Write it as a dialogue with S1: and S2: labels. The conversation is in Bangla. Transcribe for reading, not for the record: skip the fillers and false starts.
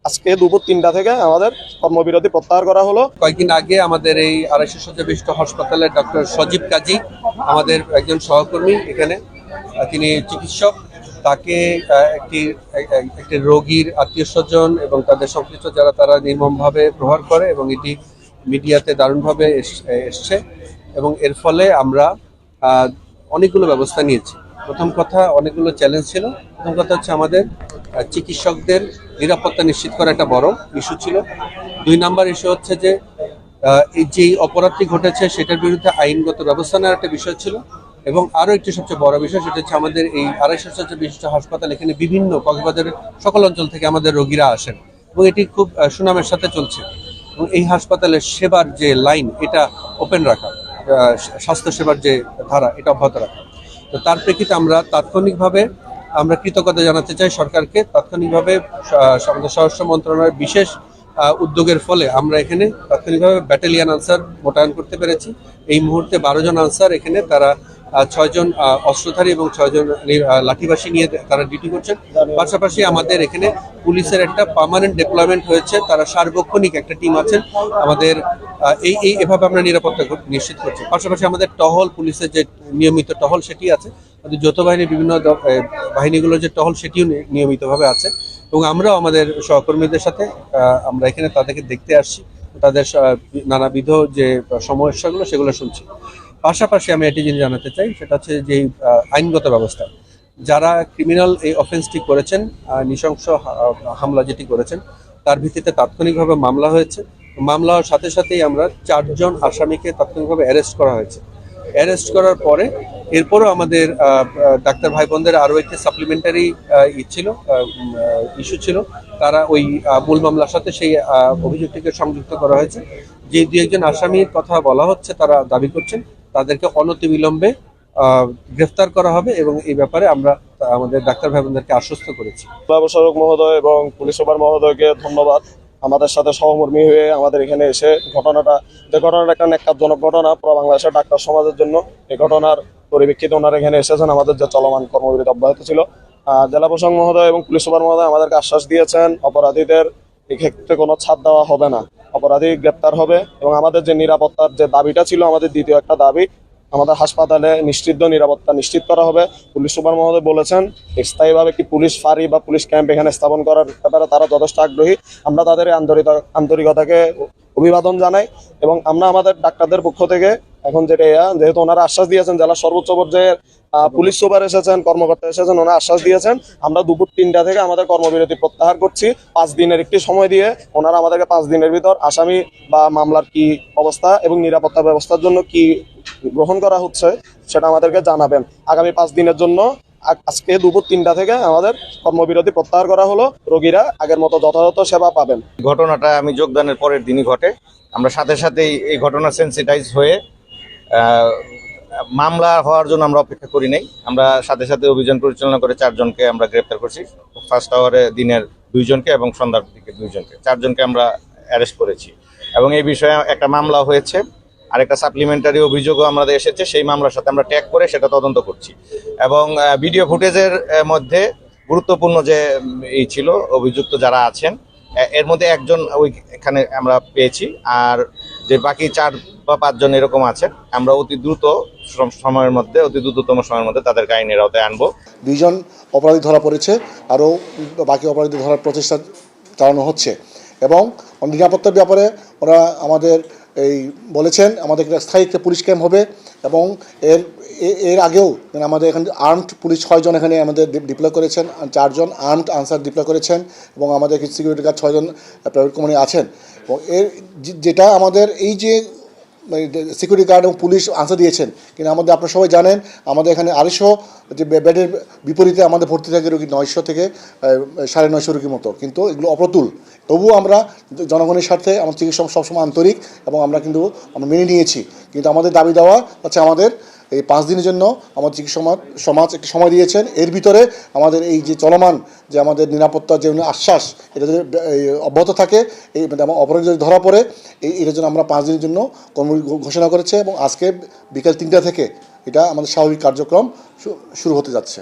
S1: আজকে দুপুর 3টা থেকে আমাদের কর্মবিরতি প্রত্যাহার করা হলো।
S2: কয়েকদিন আগে আমাদের এই 250 শয্যা বিশিষ্ট হাসপাতালের ডক্টর সজীব কাজী আমাদের একজন সহকর্মী, এখানে তিনি চিকিৎসক, তাকে একটি রোগীর আত্মীয় স্বজন এবং তাদের সংশ্লিষ্ট যারা তারা নির্মমভাবে প্রহার করে এবং এটি মিডিয়াতে দারুণভাবে এসছে এবং এর ফলে আমরা অনেকগুলো ব্যবস্থা নিয়েছি। প্রথম কথা, অনেকগুলো চ্যালেঞ্জ ছিল। প্রথম কথা হচ্ছে আমাদের চিকিৎসকদের নিরাপত্তা নিশ্চিত করা একটা বড় ইস্যু ছিল। 2 নাম্বার ইস্যু হচ্ছে যে এই যে অপরাধটি ঘটেছে সেটার বিরুদ্ধে আইনগত ব্যবস্থা নেওয়ার একটা বিষয় ছিল এবং আরও একটি সবচেয়ে বড় বিষয়, সেটা হচ্ছে আমাদের এই 250 শয্যা বিশিষ্ট হাসপাতাল, এখানে বিভিন্ন কক্সবাজারের সকল অঞ্চল থেকে আমাদের রোগীরা আসেন এবং এটি খুব সুনামের সাথে চলছে এবং এই হাসপাতালের সেবার যে লাইন এটা ওপেন রাখা, স্বাস্থ্যসেবার যে ধারা এটা অব্যাহত রাখা। তো তার প্রেক্ষিতে আমরা তাৎক্ষণিকভাবে কৃতজ্ঞতা জানাতে চাই সরকারকে। তাৎক্ষণিকভাবে আমাদের স্বরাষ্ট্র মন্ত্রণালয়ের বিশেষ উদ্যোগের ফলে আমরা এখানে তাৎক্ষণিকভাবে ব্যাটালিয়ান আনসার মোতায়েন করতে পেরেছি। এই মুহূর্তে 12 জন আনসার এখানে, তারা 6 জন অস্ত্রধারী এবং 6 জন লাঠিবাসী নিয়ে তারা ডিউটি করছেন। পাশাপাশি আমাদের এখানে পুলিশের একটা পার্মানেন্ট ডেপ্লয়মেন্ট হয়েছে, তারা সার্বক্ষণিক একটা টিম আছেন আমাদের। এভাবে আমরা নিরাপত্তা নিশ্চিত করছি। পাশাপাশি আমাদের টহল, পুলিশের যে নিয়মিত টহল সেটি আছে, আমাদের যৌথ বাহিনীর বিভিন্ন বাহিনীগুলোর যে টহল সেটিও নিয়মিতভাবে আছে এবং আমরাও আমাদের সহকর্মীদের সাথে আমরা এখানে তাদেরকে দেখতে আসছি, তাদের নানাবিধ যে সমস্যাগুলো সেগুলো শুনছি। পাশাপাশি আমি এটি জিনিস জানাতে চাই, সেটা হচ্ছে যে আইনগত ব্যবস্থা, যারা ক্রিমিনাল এই অফেন্সটি করেছেন, নৃশংস হামলা যেটি করেছেন, তার ভিত্তিতে তাৎক্ষণিকভাবে মামলা হয়েছে। মামলা হওয়ার সাথে সাথেই আমরা 4 জন আসামিকে তাৎক্ষণিকভাবে অ্যারেস্ট করা হয়েছে। অ্যারেস্ট করার পরে এরপরও আমাদের ডাক্তার ভাই বোনদের আরও একটি সাপ্লিমেন্টারি ইস্যু ছিল, তারা ওই মূল মামলার সাথে সেই অভিযোগটিকে সংযুক্ত করা হয়েছে। যে 2-1 আসামির কথা বলা হচ্ছে, তারা দাবি করছেন তাদেরকে অনতিবিলম্বে গ্রেফতার করা হবে এবং এই ব্যাপারে আমরা আমাদের ডাক্তার ভাই বোনদেরকে আশ্বস্ত করেছি।
S1: প্রশাসক মহোদয় এবং পুলিশ সুপার মহোদয়কে ধন্যবাদ, আমাদের সাথে সহকর্মী হয়ে আমাদের এখানে এসে ঘটনাটা একটা ন্যাক্কারজনক ঘটনা পুরো বাংলাদেশের ডাক্তার সমাজের জন্য। এই ঘটনার পরিপ্রেক্ষিতে ওনারা এখানে এসেছেন। আমাদের যে চলমান কর্মবিরতি অব্যাহত ছিল, জেলা প্রশাসক মহোদয় এবং পুলিশ সুপার মহোদয় আমাদেরকে আশ্বাস দিয়েছেন অপরাধীদের এক্ষেত্রে কোনো ছাড় দেওয়া হবে না, অপরাধী গ্রেপ্তার হবে এবং আমাদের যে নিরাপত্তার যে দাবিটা ছিল, আমাদের দ্বিতীয় একটা দাবি, আমাদের হাসপাতালে নিশ্চিত নিরাপত্তা নিশ্চিত করা হবে। পুলিশ সুপার মহোদয় বলেছেন স্থায়ীভাবে একটি পুলিশ ফাঁড়ি বা পুলিশ ক্যাম্প এখানে স্থাপন করার ব্যাপারে তারা যথেষ্ট আগ্রহী। আমরা তাদের আন্তরিকতাকে অভিবাদন জানাই এবং আমরা আমাদের ডাক্তারদের পক্ষ থেকে এখন যেহেতু ওনারা আশ্বাস দিয়েছেন, জেলার সর্বোচ্চ পর্যায়ের পুলিশ সুপার এসেছেন, কর্মকর্তা এসেছেন, ওনারা আশ্বাস দিয়েছেন, আমরা দুপুর 3টা থেকে আমাদের কর্মবিরতি প্রত্যাহার করছি। 5 দিনের একটি সময় দিয়ে ওনারা আমাদেরকে 5 দিনের ভিতর আসামি বা মামলার কি অবস্থা এবং নিরাপত্তা ব্যবস্থার জন্য কি গ্রহণ করা হচ্ছে সেটা আমাদেরকে জানাবেন। আগামী 5 দিনের জন্য আজকে দুপুর 3টা থেকে আমাদের কর্মবিরতি প্রত্যাহার করা হলো। রোগীরা আগের মতো যথাযথ সেবা পাবেন।
S3: ঘটনাটা আমি যোগদানের পরের দিনই ঘটে। আমরা সাথে সাথেই এই ঘটনা সেন্সিটাইজ হয়ে মামলা হওয়ার জন্য আমরা অপেক্ষা করি নাই। আমরা সাথে সাথে অভিযান পরিচালনা করে 4 জনকে আমরা গ্রেপ্তার করছি। ফার্স্ট আওয়ারে দিনের 2 জনকে এবং সন্ধ্যার দিকে 2 জনকে, 4 জনকে আমরা অ্যারেস্ট করেছি এবং এই বিষয়ে একটা মামলা হয়েছে। আর একটা সাপ্লিমেন্টারি অভিযোগও আমাদের এসেছে, সেই মামলার সাথে আমরা ট্যাগ করে সেটা তদন্ত করছি এবং ভিডিও ফুটেজের মধ্যে গুরুত্বপূর্ণ যে এই ছিল অভিযুক্ত যারা আছেন, এর মধ্যে 1 জন এখানে আমরা পেয়েছি, আর যে বাকি 4 বা 5 জন এরকম আছে, আমরা অতি দ্রুততম সময়ের মধ্যে তাদেরকে আইনের আওতায় আনবো।
S4: 2 জন অপরাধী ধরা পড়েছে, আরও বাকি অপরাধী ধরার প্রচেষ্টা চালানো হচ্ছে এবং নিরাপত্তার ব্যাপারে ওরা আমাদের বলেছেন আমাদের স্থায়ী একটা পুলিশ ক্যাম্প হবে এবং এর আগেও আমাদের এখানে আর্মড পুলিশ 6 জন এখানে আমাদের ডিপ্লয় করেছেন, 4 জন আর্মড আনসার ডিপ্লয় করেছেন এবং আমাদের সিকিউরিটি গার্ড 6 জন প্রাইভেট কোম্পানি আছেন এবং যেটা আমাদের এই যে সিকিউরিটি গার্ড এবং পুলিশ আনসার দিয়েছেন, কিন্তু আমাদের আপনারা সবাই জানেন আমাদের এখানে 250 যে বেডের বিপরীতে আমাদের ভর্তি থাকে রোগী 900 থেকে 950 রোগীর মতো, কিন্তু এগুলো অপ্রতুল। তবুও আমরা জনগণের স্বার্থে আমার চিকিৎসক সবসময় আন্তরিক এবং আমরা মেনে নিয়েছি। কিন্তু আমাদের দাবি দেওয়া হচ্ছে আমাদের এই 5 দিনের জন্য আমাদের চিকিৎসক সমাজ একটি সময় দিয়েছেন, এর ভিতরে আমাদের এই যে চলমান যে আমাদের নিরাপত্তার যে আশ্বাস এটা যদি অব্যাহত থাকে, এই অপরাধী যদি ধরা পড়ে এটার জন্য আমরা 5 দিনের জন্য কর্ম ঘোষণা করেছে এবং আজকে বিকেল 3টা থেকে এটা আমাদের স্বাভাবিক কার্যক্রম শুরু হতে যাচ্ছে।